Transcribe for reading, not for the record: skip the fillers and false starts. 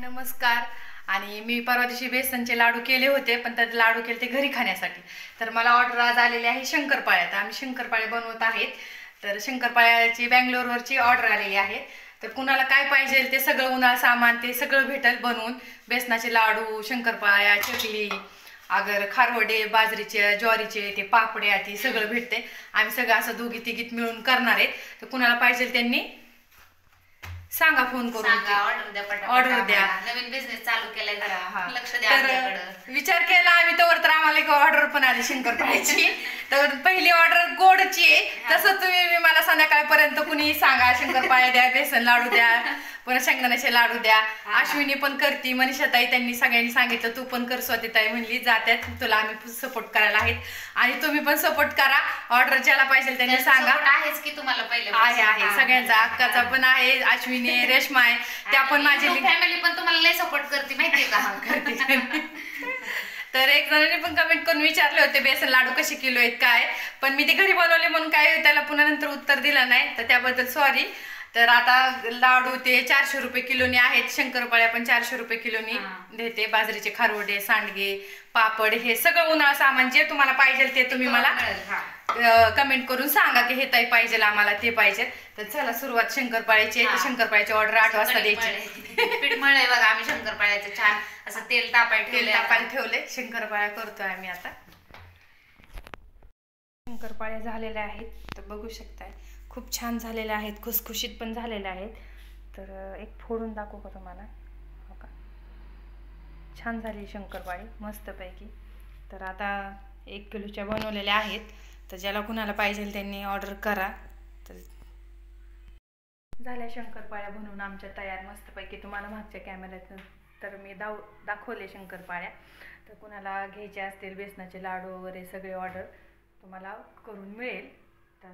नमस्कार. आणि मी परवा दिवशी बेसनचे लाडू केले होते, पण त्यात लाडू केले ते घरी खाण्यासाठी. तर मला ऑर्डर आज आलेली आहे शंकरपाळ्या. तर आम्ही शंकरपाळे बनवत आहेत. तर शंकरपाळ्याची बँगलोरवरची ऑर्डर आलेली आहे. तर कुणाला काय पाहिजे ते सगळं उन्हाळ सामान ते सगळं भेटेल बनवून. बेसनाचे लाडू, शंकरपाळ्या, चकली, अगर खारवडे, बाजरीचे, ज्वारीचे, ते पापड्या, ते सगळं भेटते. आम्ही सगळं असं दोघी तिघीत मिळून करणार आहेत. तर कुणाला पाहिजे त्यांनी सांगा, फोन करून ऑर्डर द्या, ऑर्डर द्या. नवीन बिझनेस चालू केलाय, जरा लक्ष द्या तर विचार केला आम्ही, तर आम्हाला एक ऑर्डर पण आली शंकरपाळ्याची. तर पहिली ऑर्डर गोडची आहे. तसं तुम्ही मला संध्याकाळपर्यंत कुणी सांगा, शंकरपाळ्या द्या, बेसन लाडू द्या, पुन्हा शेंगदाण्याचे लाडू द्या. अश्विनी पण करती, मनीषाताई, त्यांनी सगळ्यांनी सांगितलं तू पण कर. स्वातीताई म्हणली जात्यात, तुला आम्ही सपोर्ट करायला आहेत आणि तुम्ही पण सपोर्ट करा. ऑर्डर ज्याला पाहिजे त्यांनी सांगा. आहेच की तुम्हाला पहिले आहे सगळ्यांचा, अक्काचा पण आहे, अश्विनी, रेश्मा आहे, त्या पण माझी फॅमिली पण तुम्हाला लय सपोर्ट करते माहितीये का. तर एक जणांनी पण कमेंट करून विचारले होते बेसन लाडू कसे किलो आहेत काय, पण मी ते घरी बनवले म्हणून काय त्याला पुन्हा नंतर उत्तर दिलं नाही, तर त्याबद्दल सॉरी. तर आता लाडू ते 400 रुपये किलोनी आहेत, शंकरपाळ्या पण 400 रुपये किलोनी देते. बाजरीचे खारवडे, सांडगे, पापड, हे सगळं उन्हाळा सामान जे तुम्हाला पाहिजे ते तुम्ही मला कमेंट करून सांगा की हे ताई पाहिजे, आम्हाला ते पाहिजे. तर चला सुरुवात शंकरपाळ्याची. शंकरपाळ्याची ऑर्डर 8 वाजता द्यायची. पीठ मळलंय बघा आम्ही शंकरपाळ्याचं, छान असं तेल तापायला ठेवले. शंकरपाळ्या करतोय आम्ही आता. शंकरपाळ्या झालेल्या आहेत, तर बघू शकताय खूप छान झालेल्या आहेत, खुसखुशीत पण झालेल्या आहेत. तर एक फोडून दाखवू का तुम्हाला, हो का, छान झाली शंकरपाळी मस्तपैकी. तर आता 1 किलोच्या बनवलेल्या आहेत. तर ज्याला कुणाला पाहिजे त्यांनी ऑर्डर करा. तर झाल्या शंकरपाळ्या बनवून आमच्या तयार मस्तपैकी. तुम्हाला मागच्या कॅमेऱ्यातून तर मी दाखवले शंकरपाळ्या. तर कुणाला घ्यायचे असतील बेसनाचे लाडू वगैरे सगळे ऑर्डर तुम्हाला करून मिळेल. तर